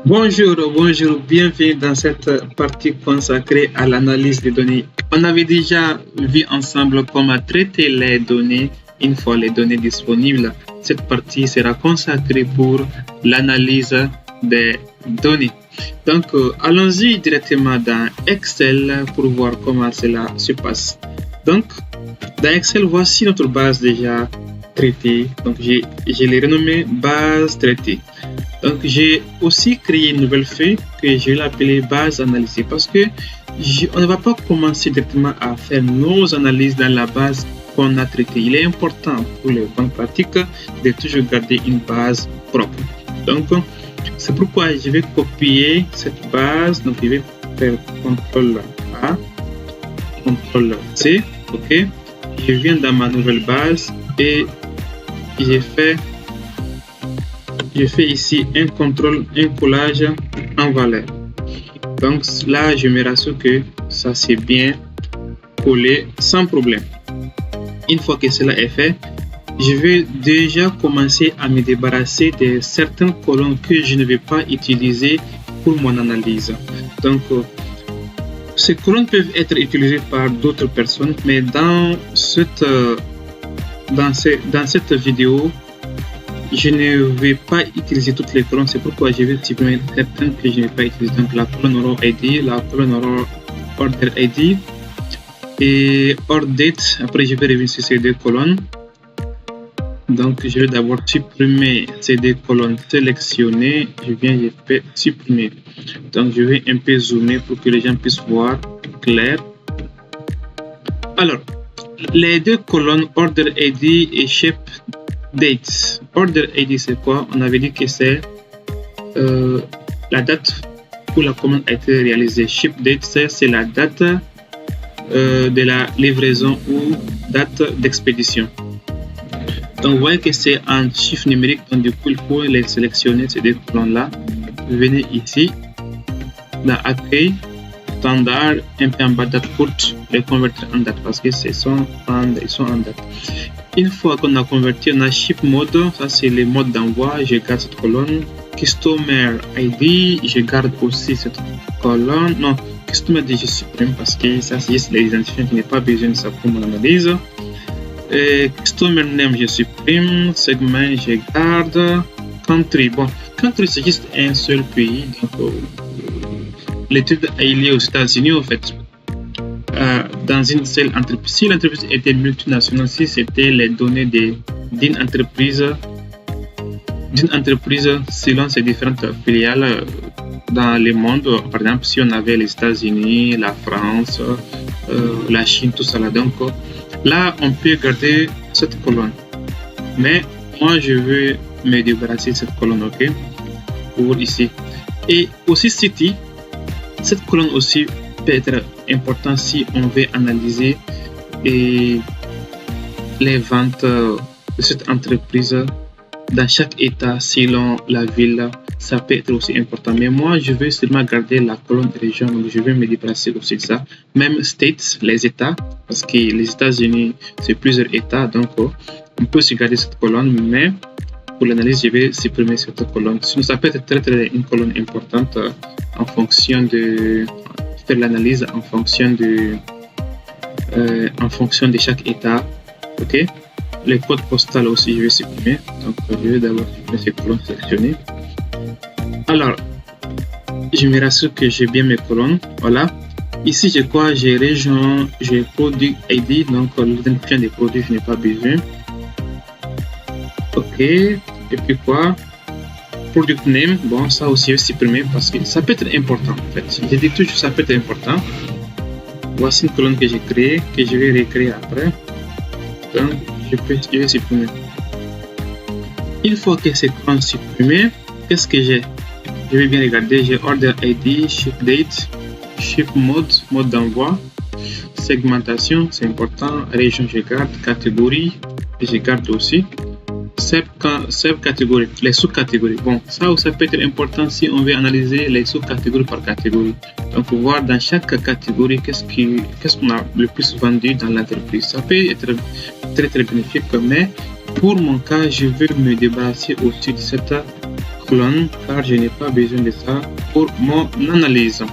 Bonjour, bienvenue dans cette partie consacrée à l'analyse des données. On avait déjà vu ensemble comment traiter les données une fois les données disponibles. Cette partie sera consacrée pour l'analyse des données. Donc, allons-y directement dans Excel pour voir comment cela se passe. Donc, dans Excel, voici notre base déjà traitée. Donc, je l'ai renommée base traitée. Donc, j'ai aussi créé une nouvelle feuille que je vais l'appeler base analysée parce que on ne va pas commencer directement à faire nos analyses dans la base qu'on a traitée. Il est important pour les bonnes pratiques de toujours garder une base propre. Donc, c'est pourquoi je vais copier cette base. Donc, je vais faire CTRL A, CTRL C. OK. Je viens dans ma nouvelle base et j'ai fait ici un contrôle, un collage en valeur. Donc là, je me rassure que ça s'est bien collé sans problème. Une fois que cela est fait, je vais déjà commencer à me débarrasser de certaines colonnes que je ne vais pas utiliser pour mon analyse. Donc, ces colonnes peuvent être utilisées par d'autres personnes, mais dans cette vidéo, je ne vais pas utiliser toutes les colonnes, c'est pourquoi je vais supprimer certaines que je ne vais pas utiliser. Donc la colonne raw ID, la colonne raw order ID et order date. Après, je vais revenir sur ces deux colonnes. Donc, je vais d'abord supprimer ces deux colonnes sélectionnées. Je vais supprimer. Donc, je vais un peu zoomer pour que les gens puissent voir clair. Alors, les deux colonnes order ID et ship date. Order ID, c'est quoi? On avait dit que c'est la date où la commande a été réalisée. Ship date, c'est la date de la livraison ou date d'expédition. Donc, vous voyez que c'est en chiffre numérique. Donc, du coup, il faut les sélectionner, ces deux colonnes-là. Venez ici, dans Accueil, Standard, un peu en bas date courte, les convertir en date parce que ils sont en date. Une fois qu'on a converti, on a Ship Mode, ça c'est le mode d'envoi, je garde cette colonne. Customer ID, je garde aussi cette colonne. Non, Customer ID, je supprime parce que ça c'est juste l'identifiant qui n'est pas besoin de ça pour mon analyse. Customer Name, je supprime. Segment, je garde. Country, bon, Country c'est juste un seul pays. Donc, l'étude est liée aux États-Unis en fait. Dans une seule entreprise. Si l'entreprise était multinationale, si c'était les données d'une entreprise selon ses différentes filiales dans le monde, par exemple, si on avait les États-Unis, la France, la Chine, tout ça là, donc là, on peut garder cette colonne. Mais moi, je veux me débarrasser de cette colonne, ok, pour ici. Et aussi City, cette colonne aussi peut être important si on veut analyser les ventes de cette entreprise dans chaque état selon la ville. Ça peut être aussi important, mais moi je veux seulement garder la colonne région, donc je vais me déplacer aussi de ça. Même states, les états, parce que les États-Unis c'est plusieurs états, donc on peut aussi garder cette colonne, mais pour l'analyse je vais supprimer cette colonne. Sinon ça peut être très une colonne importante en fonction de faire l'analyse en fonction de chaque état. Ok, les codes postaux aussi je vais supprimer, donc je vais d'abord supprimer ces colonnes sélectionnées. Alors je me rassure que j'ai bien mes colonnes. Voilà, ici j'ai quoi? J'ai région, j'ai produit ID, donc l'identifiant des produits je n'ai pas besoin. Ok, et puis quoi? Product name, bon ça aussi je vais supprimer parce que ça peut être important en fait. Je dis toujours ça peut être important. Voici une colonne que j'ai créée, que je vais recréer après. Donc je vais supprimer. Une fois que c'est supprimé, qu'est-ce que j'ai? Je vais bien regarder, j'ai order ID, ship date, ship mode d'envoi, segmentation, c'est important, région je garde, catégorie, je garde aussi. Sub-catégories, les sous-catégories. Bon, ça peut être important si on veut analyser les sous-catégories par catégorie. Donc, voir dans chaque catégorie qu'est-ce qu'on a le plus vendu dans l'entreprise. Ça peut être très bénéfique, mais pour mon cas, je veux me débarrasser aussi de cette colonnes car je n'ai pas besoin de ça pour mon analyse.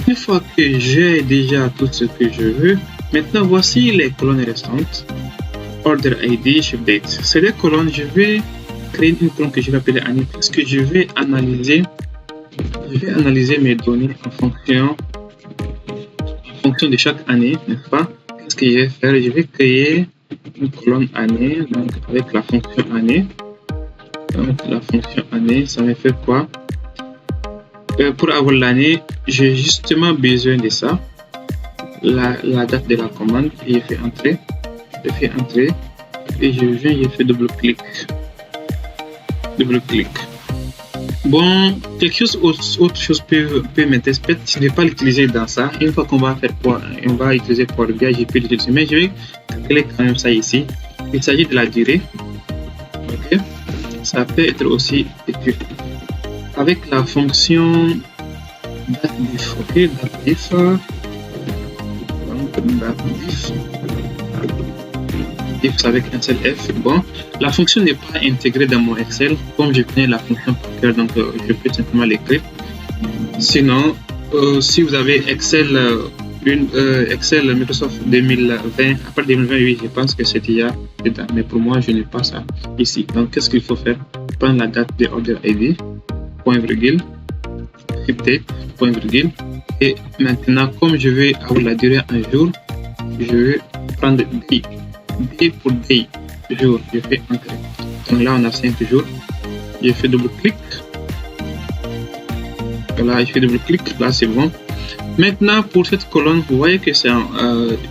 Une fois que j'ai déjà tout ce que je veux, maintenant voici les colonnes restantes. Order ID, ship date. C'est des colonnes, je vais créer une colonne que je vais appeler année parce que je vais analyser mes données en fonction de chaque année, n'est-ce pas? Qu'est-ce que je vais faire? Je vais créer une colonne année, donc avec la fonction année. Donc la fonction année, ça me fait quoi? Pour avoir l'année, j'ai justement besoin de ça. La date de la commande, et je fais entrer. Et je viens, je fais double-clic. Bon, autre chose peut m'intéresser. Peut-être je ne vais pas l'utiliser dans ça. Une fois qu'on va faire quoi? On va utiliser Power BI, je peux l'utiliser. Mais je vais calculer quand même ça ici. Il s'agit de la durée. Ok. Ça peut être aussi avec la fonction datif. Ok, datif. Donc datif avec un seul F. Bon, la fonction n'est pas intégrée dans mon Excel comme je connais la fonction par cœur, donc je peux simplement l'écrire. Sinon, si vous avez Excel Microsoft 2020, après 2020, oui, je pense que c'est déjà dedans, mais pour moi, je n'ai pas ça ici. Donc, qu'est-ce qu'il faut faire? Prendre la date de order ID, point virgule, ship date, point virgule, et maintenant, comme je vais avoir la durée en jour, je vais prendre day pour day, jour, je fais entrer. Donc là, on a 5 jours. Je fais double-clic. Voilà, je fais double-clic. Là, c'est bon. Maintenant, pour cette colonne, vous voyez que c'est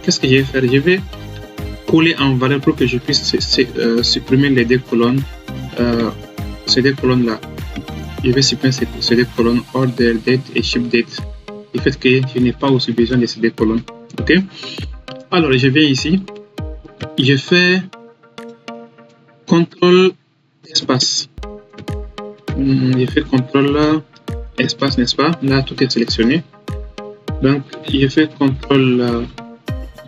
qu'est-ce que je vais faire? Je vais coller en valeur pour que je puisse supprimer les deux colonnes. Ces deux colonnes-là. Je vais supprimer ces deux colonnes, order date et ship date. Du fait que je n'ai pas aussi besoin de ces deux colonnes. Ok? Alors, je viens ici. Je fais CTRL espace. Je fais CTRL espace, n'est-ce pas? Là, tout est sélectionné. Donc, je fais CTRL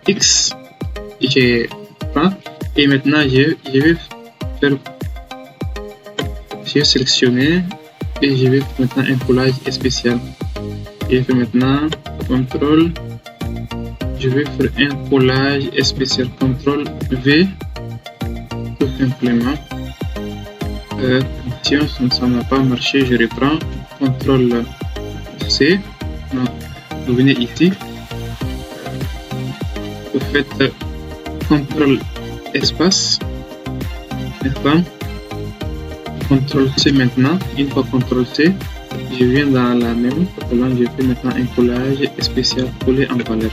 X. Je prends. Et maintenant, je vais faire. Je vais sélectionner. Et je vais maintenant un collage spécial. Je fais maintenant CTRL. Je vais faire un collage spécial, CTRL V, tout simplement. Attention, ça n'a pas marché, je reprends, CTRL C. Donc, vous venez ici, vous faites CTRL espace, n'est-ce pas? CTRL C maintenant. Une fois CTRL C, je viens dans la même colonne, je fais maintenant un collage spécial collé en valeur.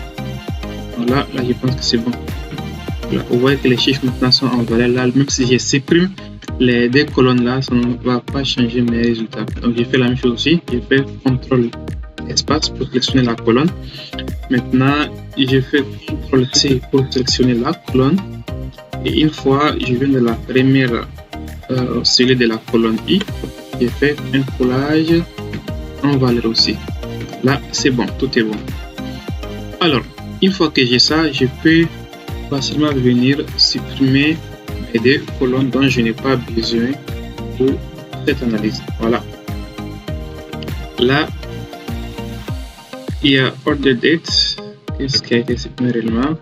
Voilà, là je pense que c'est bon. Là, vous voyez que les chiffres maintenant sont en valeur. Là, même si je supprime les deux colonnes là, ça ne va pas changer mes résultats. Donc je fais la même chose aussi. Je fais CTRL espace pour sélectionner la colonne. Maintenant, je fais CTRL C pour sélectionner la colonne. Et une fois, je viens de la première cellule de la colonne I, je fais un collage en valeur aussi. Là, c'est bon, tout est bon. Alors, une fois que j'ai ça, je peux facilement venir supprimer les deux colonnes dont je n'ai pas besoin pour cette analyse. Voilà. Là, il y a order date. Qu'est-ce qui a été supprimé réellement?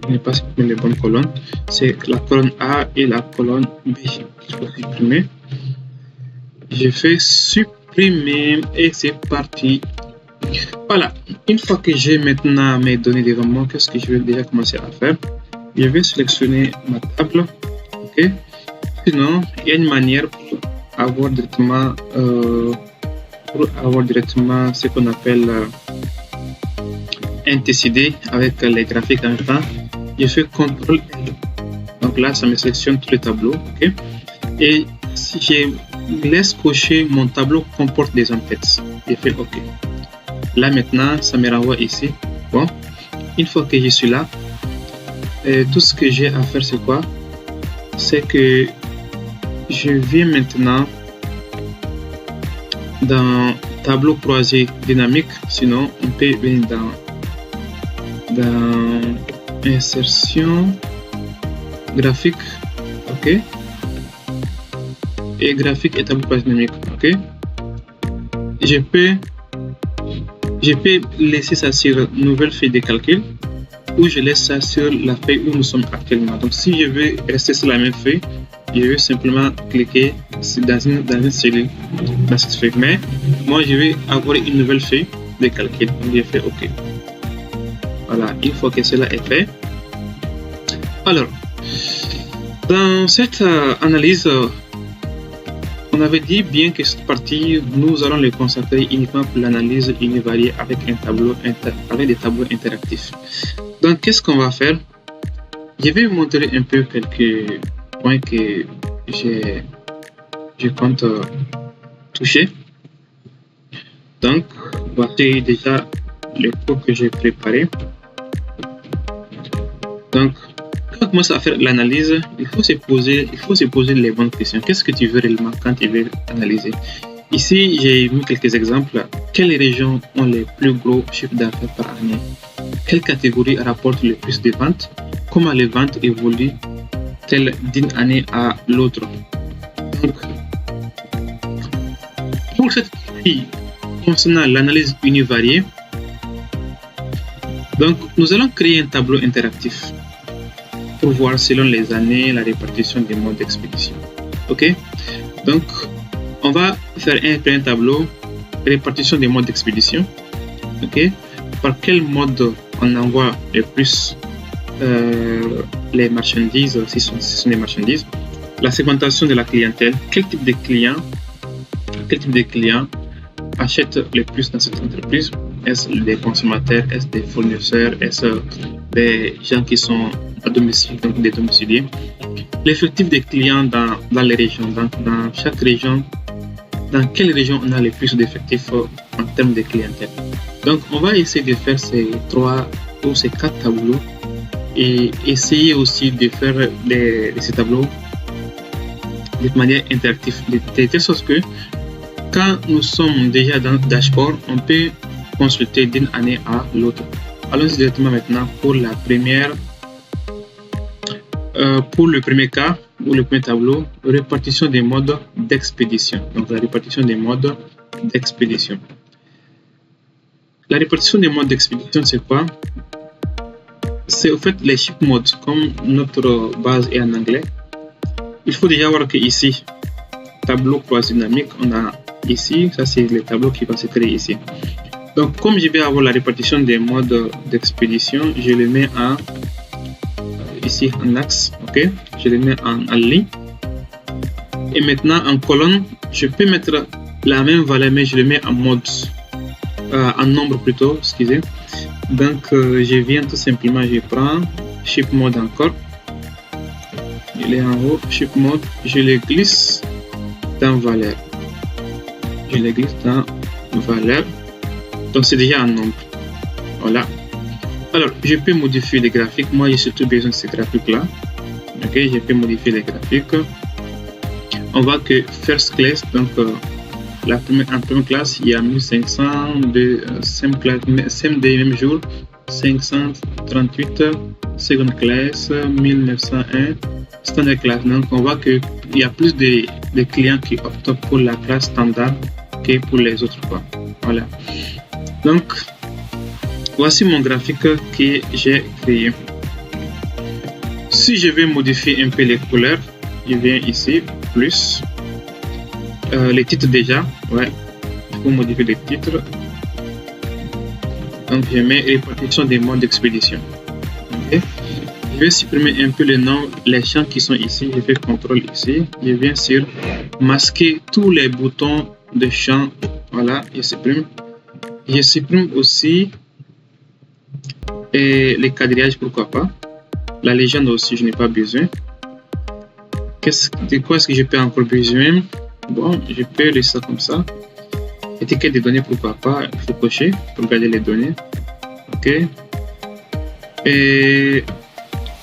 Je n'ai pas supprimé les bonnes colonnes. C'est la colonne A et la colonne B qu'il faut supprimer. Je fais supprimer et c'est parti. Voilà, une fois que j'ai maintenant mes données devant moi, qu'est-ce que je vais déjà commencer à faire? Je vais sélectionner ma table. Ok. Sinon, il y a une manière pour avoir directement, ce qu'on appelle un TCD avec les graphiques en même temps. Je fais CTRL L. Donc là, ça me sélectionne tous les tableaux. Ok. Et si je laisse cocher mon tableau comporte des en-têtes, je fais OK. Là maintenant, ça me renvoie ici. Bon, une fois que je suis là, tout ce que j'ai à faire, c'est quoi? C'est que je viens maintenant dans tableau croisé dynamique. Sinon, on peut venir dans insertion graphique. OK. et graphique et tableau page dynamique. Ok. Je peux laisser ça sur nouvelle feuille de calcul ou je laisse ça sur la feuille où nous sommes actuellement. Donc si je veux rester sur la même feuille, je vais simplement cliquer dans une cellule dans cette feuille. Mais moi je vais avoir une nouvelle feuille de calcul. Donc je fais OK. Voilà, une fois que cela est fait. Alors, dans cette analyse, on avait dit bien que cette partie, nous allons les consacrer uniquement pour l'analyse univariée avec des tableaux interactifs. Donc, qu'est-ce qu'on va faire? Je vais vous montrer un peu quelques points que je compte toucher. Donc, voici déjà le cours que j'ai préparé. Donc, quand on commence à faire l'analyse, il faut se poser les bonnes questions. Qu'est-ce que tu veux réellement quand tu veux analyser? Ici, j'ai mis quelques exemples. Quelles régions ont les plus gros chiffres d'affaires par année? Quelle catégorie rapporte le plus de ventes? Comment les ventes évoluent-elles d'une année à l'autre? Donc, pour cette partie concernant l'analyse univariée, donc nous allons créer un tableau interactif pour voir selon les années la répartition des modes d'expédition. Ok, donc on va faire un premier tableau répartition des modes d'expédition. Ok, par quel mode on envoie le plus les marchandises, si ce sont des marchandises, la segmentation de la clientèle, quel type de clients achètent le plus dans cette entreprise. Est-ce des consommateurs, est-ce des fournisseurs, est-ce des gens qui sont à domicile, donc des domiciliés. L'effectif des clients dans les régions, donc dans chaque région, dans quelle région on a le plus d'effectifs en termes de clientèle. Donc on va essayer de faire ces 3 ou ces 4 tableaux et essayer aussi de faire ces tableaux de manière interactive, de telle sorte que quand nous sommes déjà dans le dashboard, on peut consulter d'une année à l'autre. Allons directement maintenant pour la première, pour le premier cas ou le premier tableau, répartition des modes d'expédition. Donc la répartition des modes d'expédition. La répartition des modes d'expédition, c'est quoi? C'est au fait les ship modes, comme notre base est en anglais. Il faut déjà voir que ici, tableau croisé dynamique, on a ici, ça c'est le tableau qui va se créer ici. Donc, comme je vais avoir la répartition des modes d'expédition, je le mets ici en axe, ok? Je le mets en ligne. Et maintenant, en colonne, je peux mettre la même valeur, mais je le mets en mode, en nombre plutôt, excusez. Donc, je viens tout simplement, je prends ship mode encore. Il est en haut, ship mode, je le glisse dans valeur. Je le glisse dans valeur. Donc c'est déjà un nombre. Voilà. Alors, je peux modifier les graphiques. Moi, j'ai surtout besoin de ces graphiques-là. Ok, je peux modifier les graphiques. On voit que first class, donc en première classe, il y a 1500 de SEM des mêmes jours, 538, second class, 1901, standard class. Donc, on voit qu'il y a plus de clients qui optent pour la classe standard que pour les autres fois. Voilà. Donc, voici mon graphique que j'ai créé. Si je vais modifier un peu les couleurs, je viens ici, plus. Les titres déjà, ouais, il faut modifier les titres. Donc, je mets répartition des modes d'expédition. Okay. Je vais supprimer un peu les noms, les champs qui sont ici. Je fais CTRL ici. Je viens sur masquer tous les boutons de champ. Voilà, je supprime. Je supprime aussi les quadrillages, pourquoi pas. La légende aussi, je n'ai pas besoin. De quoi est-ce que je peux encore besoin? Bon, je peux laisser ça comme ça. Étiquette des données, pourquoi pas. Il faut cocher pour garder les données. Ok. Et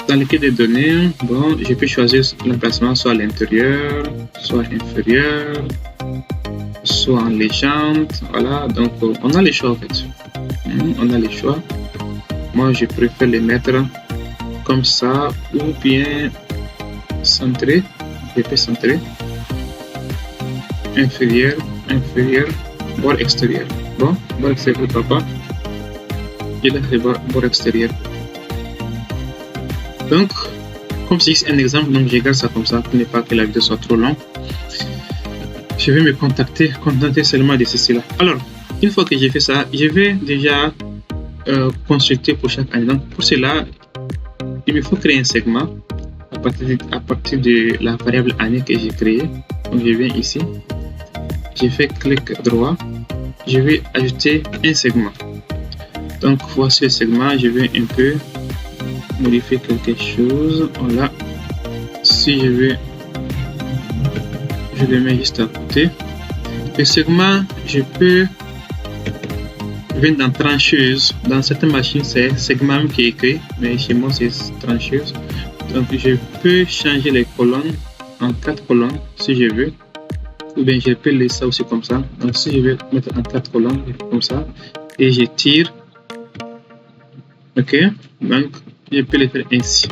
dans l'étiquette des données, bon, je peux choisir l'emplacement soit à l'intérieur, soit inférieur, soit en légende. Voilà, donc on a les choix en fait. On a les choix. Moi, je préfère les mettre comme ça ou bien centré. Je peux centrer. inférieur, inférieur, bord extérieur. Bon, bord extérieur pourquoi pas. Et là c'est bord extérieur. Donc, comme c'est un exemple, donc je garde ça comme ça pour ne pas que la vidéo soit trop longue. Je vais me contenter seulement de ceci là. Alors, une fois que j'ai fait ça, je vais déjà consulter pour chaque année. Donc, pour cela, il me faut créer un segment à partir de la variable année que j'ai créée. Donc, je viens ici, j'ai fait clic droit, je vais ajouter un segment. Donc, voici le segment, je vais un peu modifier quelque chose. Voilà. Si je vais, je le mets juste à côté. Le segment, je peux venir dans trancheuse. Dans certaines machines, c'est segment qui est écrit, mais chez moi, c'est trancheuse. Donc, je peux changer les colonnes en 4 colonnes si je veux. Ou bien, je peux laisser ça aussi comme ça. Donc, si je veux mettre en 4 colonnes, comme ça, et je tire. Ok, donc je peux le faire ainsi.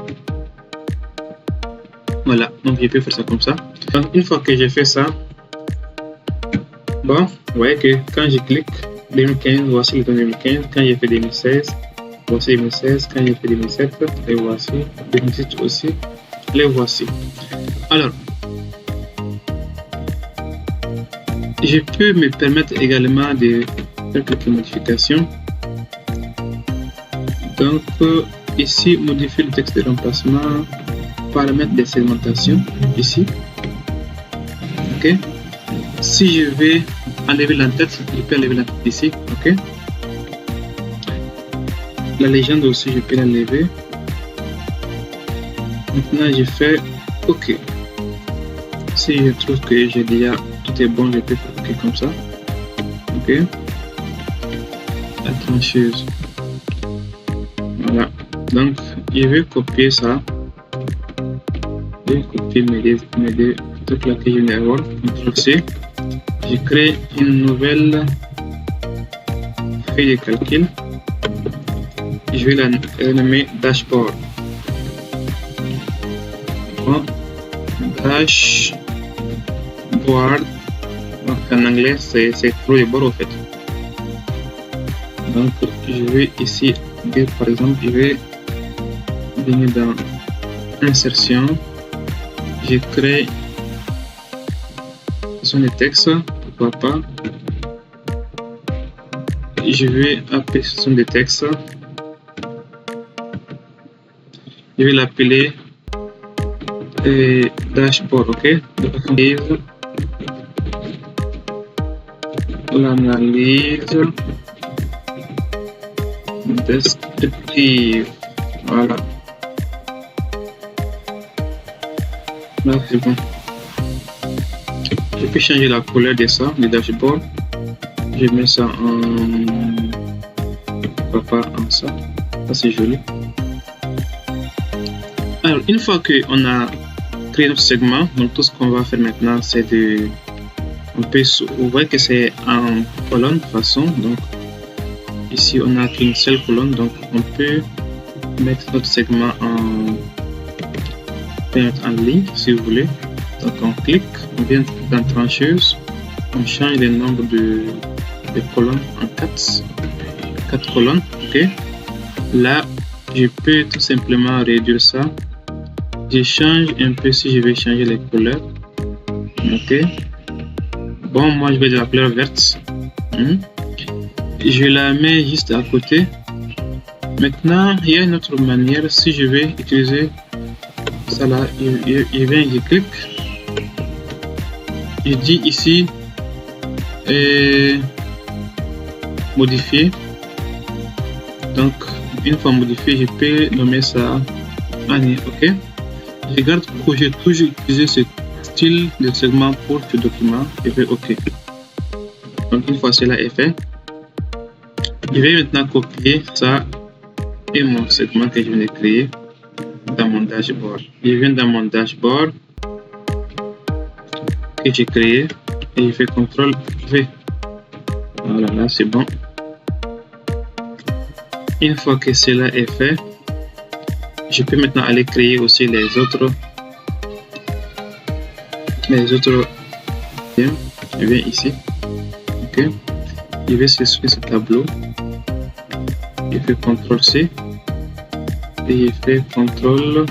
Voilà, donc je peux faire ça comme ça. Donc une fois que j'ai fait ça, bon, vous voyez que quand je clique 2015, voici le temps 2015. Quand j'ai fait 2016, voici 2016. Quand j'ai fait 2017, les voici. 2018 aussi, les voici. Alors, je peux me permettre également de faire quelques modifications. Donc, ici, modifier le texte de remplacement, paramètres de segmentation, ici. Ok. Si je vais enlever l'entête, je peux enlever l'entête ici. Ok. La légende aussi, je peux l'enlever. Maintenant, je fais OK. Si je trouve que j'ai déjà tout est bon, je peux faire OK comme ça. OK. La trancheuse. Voilà, donc je vais copier ça. Je vais copier mes deux trucs là que je viens d'avoir. CTRL-C. Je crée une nouvelle feuille de calcul. Je vais la nommer dashboard. Bon, dashboard. Donc en anglais c'est pour les bords au fait. Donc je vais ici dire par exemple, je vais venir dans insertion, je crée son texte, pourquoi pas, je vais appeler son de texte, je vais l'appeler dashboard, ok, l'analyse descriptive, voilà. Là c'est bon. Je peux changer la couleur de ça, du dashboard. Je mets ça en ça. Ça c'est joli. Alors une fois qu'on a créé notre segment, donc tout ce qu'on va faire maintenant c'est de, vous voyez que c'est en colonne de façon, donc ici on n'a qu'une seule colonne, donc on peut mettre notre segment en ligne si vous voulez. Donc on clique, on vient dans trancheuse, on change le nombre de colonnes en 4 colonnes. Ok, là je peux tout simplement réduire ça. Je change un peu si je vais changer les couleurs. Ok, bon, moi je vais de la couleur verte. Je la mets juste à côté. Maintenant il y a une autre manière. Si je vais utiliser ça là, je viens, je clique, je dis ici modifier. Donc une fois modifié, je peux nommer ça année. Ok, je garde que j'ai toujours utilisé ce style de segment pour ce document. Je fais OK. Donc une fois cela est fait, je vais maintenant copier ça et mon segment que je viens de créer dans mon dashboard. Je viens dans mon dashboard que j'ai créé et je fais CTRL V. Voilà, là c'est bon. Une fois que cela est fait, je peux maintenant aller créer aussi les autres. Je viens ici. Ok. Je vais sélectionner ce tableau. Je fais CTRL-C. Et je fais CTRL.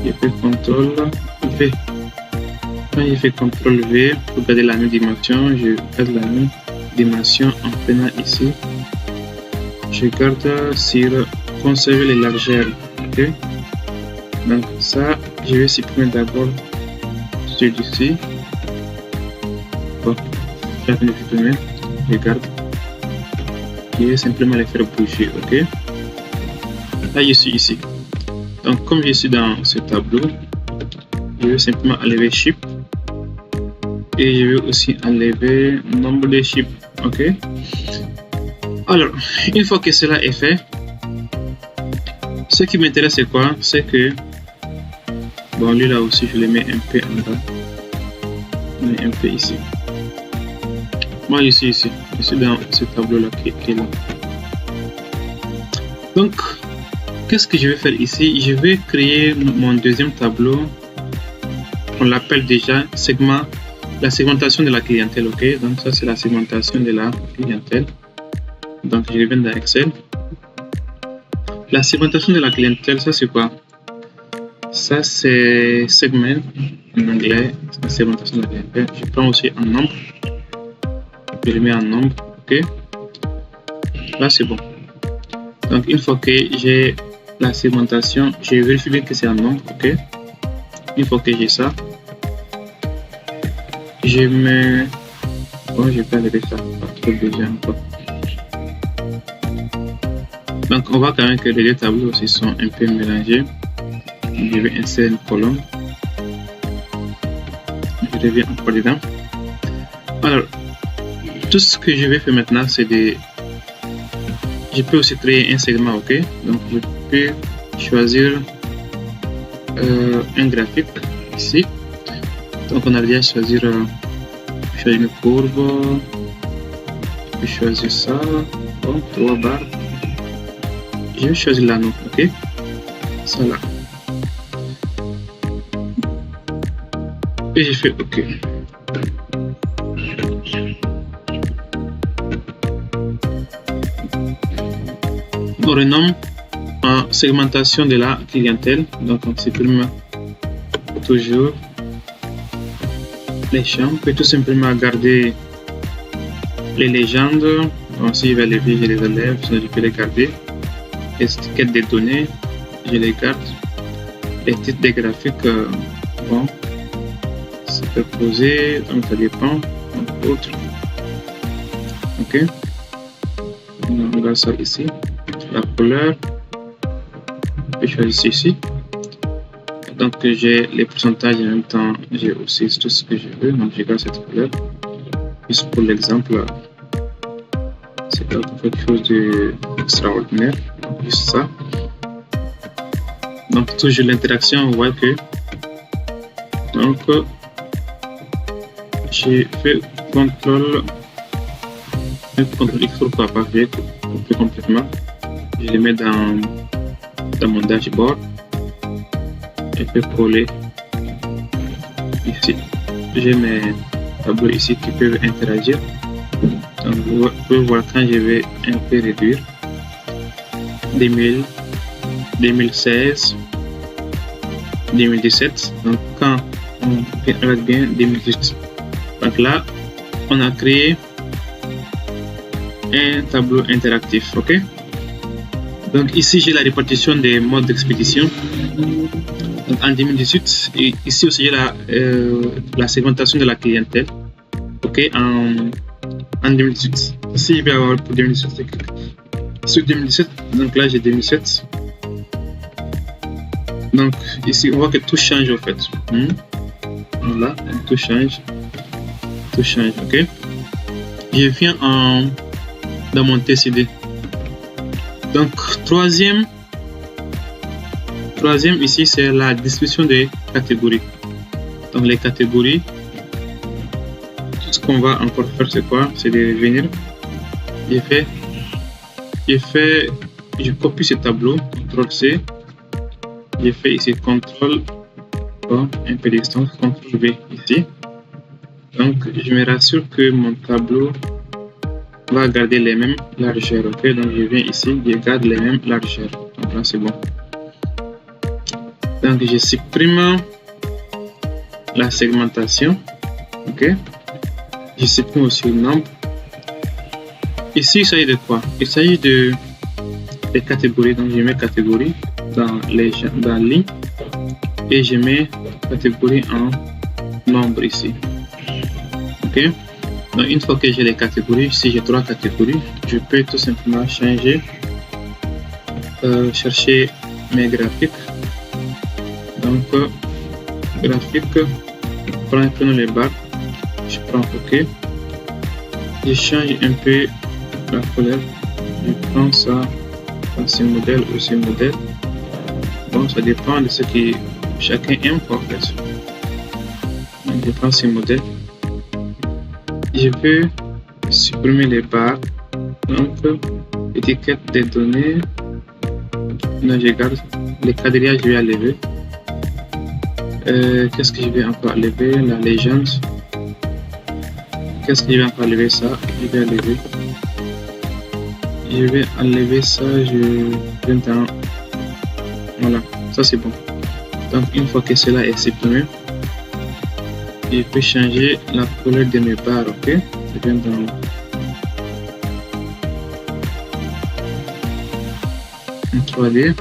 Je fais CTRL-V. Quand je fais CTRL-V pour garder la même dimension, je garde la même dimension en prenant ici. Je garde sur conserver les largeurs. Ok. Donc ça, je vais supprimer d'abord celui-ci. Bon, je vais supprimer. Je garde. Je vais simplement les faire bouger. Ok. Là, je suis ici. Donc, comme je suis dans ce tableau, je vais simplement enlever Shift. Et je vais aussi enlever nombre de chiffres. Ok. Alors, une fois que cela est fait, ce qui m'intéresse c'est quoi? C'est que bon, lui là aussi je le mets un peu en bas. Je mets un peu ici. Moi je suis ici. Je suis dans ce tableau là qui est là. Donc, qu'est-ce que je vais faire ici? Je vais créer mon deuxième tableau. On l'appelle déjà segment. La segmentation de la clientèle, ok. Donc ça c'est la segmentation de la clientèle. Donc je reviens dans Excel. La segmentation de la clientèle, ça c'est quoi? Ça c'est segment en anglais. C'est la segmentation de la clientèle. Je prends aussi en nombre. Je le mets en nombre, ok. Là c'est bon. Donc une fois que j'ai la segmentation, je vérifie bien que c'est en nombre, ok. Une fois que j'ai ça, je mets... Bon, je vais enlever ça, pas trop besoin encore. Donc, on voit quand même que les deux tableaux aussi sont un peu mélangés. Je vais insérer une colonne. Je reviens encore dedans. Alors, tout ce que je vais faire maintenant, c'est de... Je peux aussi créer un segment, ok. Donc, je peux choisir un graphique ici. Donc on a déjà choisir une courbe, je vais choisir ça, bon, 3 barres, je vais choisir l'anneau, ok, ça là, et je fais ok. On renomme en segmentation de la clientèle, donc on supprime toujours les champs, on peut tout simplement garder les légendes. Bon, si je vais lever, je les enlève, sinon je peux les garder. Les étiquettes des données, je les garde. Les titres des graphiques, bon, c'est proposé, donc ça dépend. Donc, autre. Ok. On regarde ça ici. La couleur, je vais choisir ici. Donc j'ai les pourcentages et en même temps j'ai aussi tout ce que je veux, donc je garde cette couleur. Juste pour l'exemple, c'est pas quelque chose d'extraordinaire, juste ça. Donc toujours l'interaction, on voit que donc j'ai fait CTRL X pour pas couper complètement. Je les mets dans mon dashboard. Je peux coller ici. J'ai mes tableaux ici qui peuvent interagir. Donc vous pouvez voir quand je vais un peu réduire 2000, 2016, 2017. Donc quand on regarde bien 2018. Donc là on a créé un tableau interactif, ok. Donc ici j'ai la répartition des modes d'expédition. Donc, en 2018, et ici aussi j'ai la segmentation de la clientèle. Ok, en 2018. Ici je vais avoir pour 2018. Sur 2017, donc là j'ai 2017. Donc ici on voit que tout change en fait. Voilà, tout change. Tout change, ok. Je viens dans mon TCD. Donc troisième ici c'est la distribution des catégories. Donc les catégories, tout ce qu'on va encore faire c'est quoi? C'est de venir, je copie ce tableau, CTRL-C, je fais ici CTRL, bon, un peu de distance, CTRL-V ici, Donc, je me rassure que mon tableau va garder les mêmes largeurs. Ok, donc je viens ici, je garde les mêmes largeurs. Donc là, c'est bon. Donc, je supprime la segmentation. Ok, je supprime aussi le nombre. Ici, il s'agit de quoi? Il s'agit de des catégories. Donc, je mets catégorie dans ligne et je mets catégorie en nombre ici. Ok, donc une fois que j'ai les catégories, si j'ai 3 catégories, je peux tout simplement changer, chercher mes graphiques. Donc, graphique, prenons les barres, je prends OK, je change un peu la couleur, je prends ça, ce modèle ou ce modèle. Bon, ça dépend de ce que chacun aime, quoi, bien sûr. Donc, je prends ce modèle. Je peux supprimer les barres. Donc, étiquette des données. Non, je garde les quadrillages, je vais enlever. Qu'est-ce que je vais encore enlever? La légende. Qu'est-ce que je vais encore enlever? Ça, je vais enlever. Je vais enlever ça. Je viens dans. Voilà, ça c'est bon. Donc, une fois que cela est supprimé, je peux changer la couleur de mes barres. Ok, je viens dans en 3D.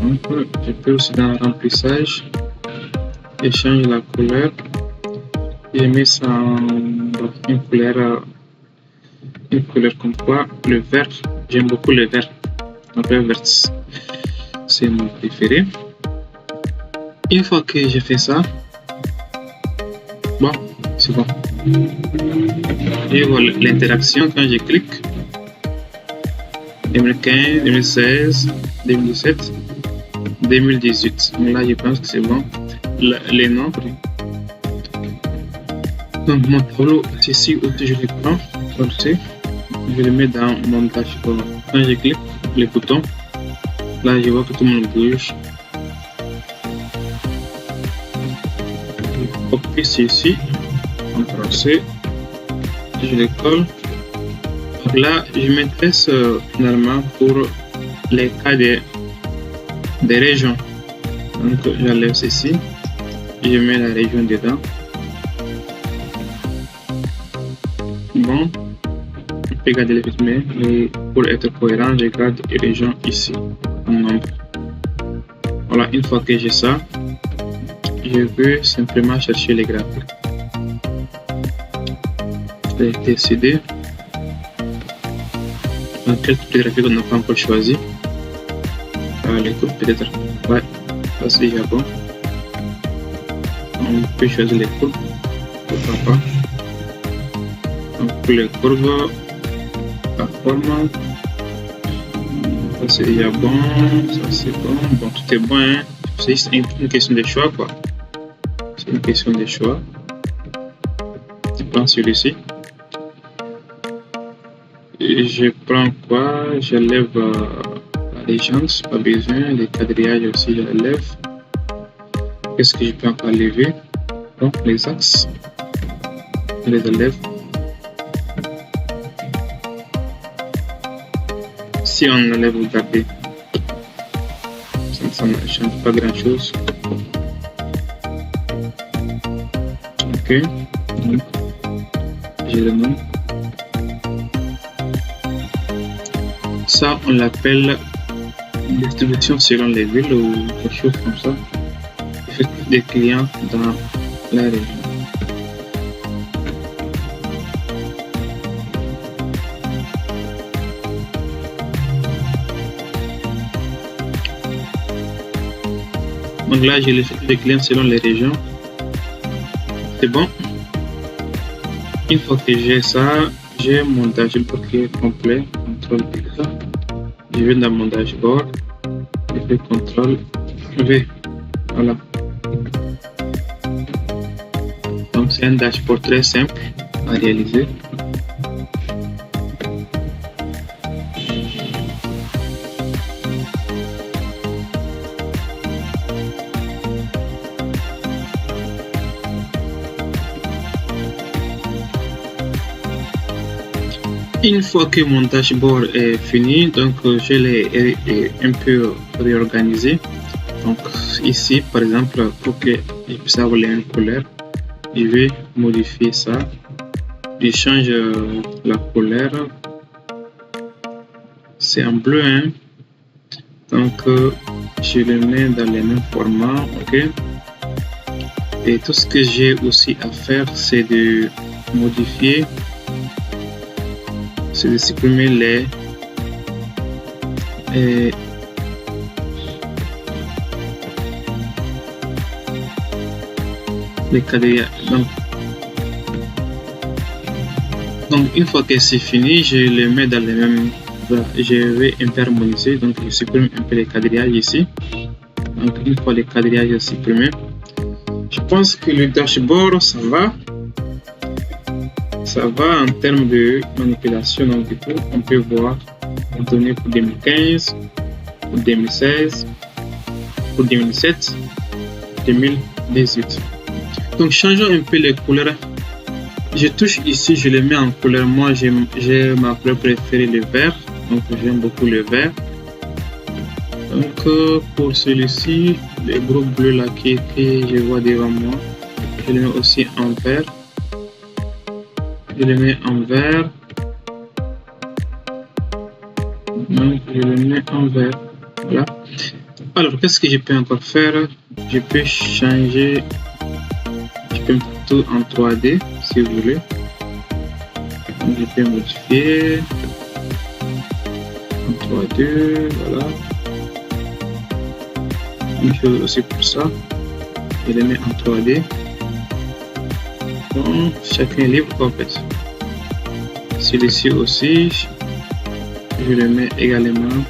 Donc, je peux aussi dans remplissage et changer la couleur. Je mets ça en une couleur comme quoi le vert. J'aime beaucoup le vert. Donc, le vert, c'est mon préféré. Une fois que j'ai fait ça, bon, c'est bon. Je vois l'interaction quand je clique. 2015, 2016, 2017, 2018. Mais là, je pense que c'est bon. Les nombres. Donc, mon tableau, c'est ici où je le prends. Comme c'est. Je le mets dans mon dashboard. Quand je clique le bouton, là, je vois que tout le monde bouge. Je copie ici. CTRL C. Je le colle. Donc là, je m'intéresse finalement pour les cas des régions. Donc, j'enlève ceci. Je mets la région dedans. Bon, je peux garder le rythme, mais pour être cohérent, je garde les régions ici en nombre. Voilà, une fois que j'ai ça, je veux simplement chercher les graphiques. Je vais décider dans quel type de graphique on n'a pas encore choisi. Les courbes peut-être. Ouais, ça c'est déjà bon. On peut choisir les courbes. Pourquoi pas. Donc pour les courbes, la forme. Ça c'est déjà bon. Ça c'est bon. Bon, tout est bon. Hein. C'est juste une question de choix, quoi. C'est une question de choix. Je prends celui-ci. Et je prends quoi? J'enlève la légende, pas besoin. Les quadrillages aussi, j'enlève. Qu'est-ce que je peux encore enlever? Donc, les axes, je les enlève. Si on enlève, vous gardez. Ça ne change pas grand-chose. Ok. Donc, j'ai le nom. Ça, on l'appelle distribution selon les villes ou quelque chose comme ça. Effectif des clients dans la région. Donc là, j'ai l'effectif des clients selon les régions. C'est bon. Une fois que j'ai ça, j'ai mon dashboard qui est complet. CTRL X. Je vais dans mon dashboard. Je fais CTRL V. Voilà. Donc c'est un dashboard très simple à réaliser. Une fois que mon dashboard est fini, donc je l'ai un peu réorganisé. Donc ici, par exemple, pour que je puisse avoir les mêmes couleurs, je vais modifier ça. Je change la couleur. C'est en bleu, hein. Donc je le mets dans les mêmes formats, ok. Et tout ce que j'ai aussi à faire, c'est de modifier, c'est de supprimer les quadrillages. Donc une fois que c'est fini, je les mets dans les mêmes. Je vais un peu harmoniser, donc je supprime un peu les quadrillages ici. Donc une fois les quadrillages supprimés, je pense que le dashboard ça va en termes de manipulation. Donc du coup on peut voir les données pour 2015, pour 2016, pour 2017, 2018. Donc changeons un peu les couleurs. Je touche ici, je les mets en couleur. Moi j'ai ma couleur préférée, le vert. Donc j'aime beaucoup le vert. Donc pour celui-ci, le gros bleu là que je vois devant moi, je le mets aussi en vert. Je le mets en vert. Donc je le mets en vert. Voilà. Alors qu'est-ce que je peux encore faire? Je peux changer. Je peux mettre tout en 3D si vous voulez. Donc je peux modifier. 3D, voilà. Une chose aussi pour ça, je les mets en 3D. Donc chacun est libre en fait. Celui-ci aussi, je le mets également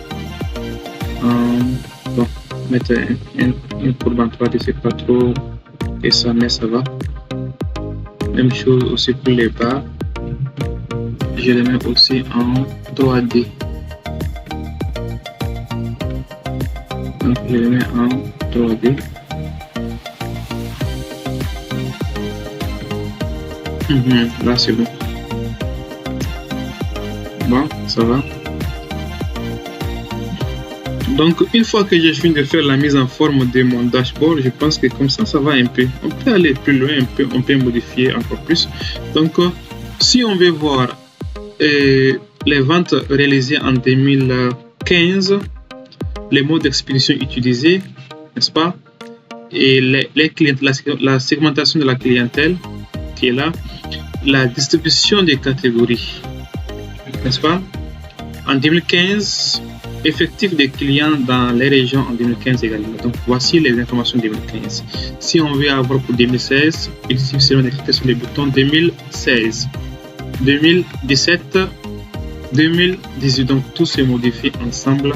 en. Bon, mettre une courbe en 3D, c'est pas trop et ça, mais ça va. Même chose aussi pour les bas, je les mets aussi en 3D. Donc je les mets en 3D. Là c'est bon. Bon, ça va. Donc une fois que j'ai fini de faire la mise en forme de mon dashboard, je pense que comme ça va un peu. On peut aller plus loin un peu, on peut modifier encore plus. Donc si on veut voir les ventes réalisées en 2015, les modes d'expédition utilisés, n'est-ce pas? Et les clients, la segmentation de la clientèle qui est là, la distribution des catégories, n'est-ce pas? En 2015, effectif des clients dans les régions en 2015 également. Donc voici les informations 2015. Si on veut avoir pour 2016, il suffit de cliquer sur le bouton 2016, 2017, 2018. Donc tout se modifie ensemble.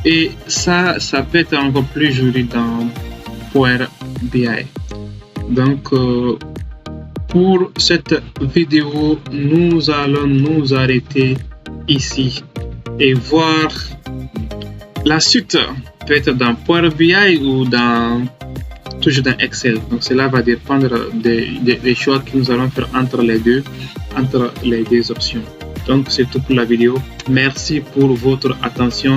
Et ça peut être encore plus joli dans Power BI. Donc pour cette vidéo, nous allons nous arrêter ici et voir la suite, peut-être dans Power BI ou toujours dans Excel. Donc cela va dépendre des choix que nous allons faire entre les deux options. Donc c'est tout pour la vidéo. Merci pour votre attention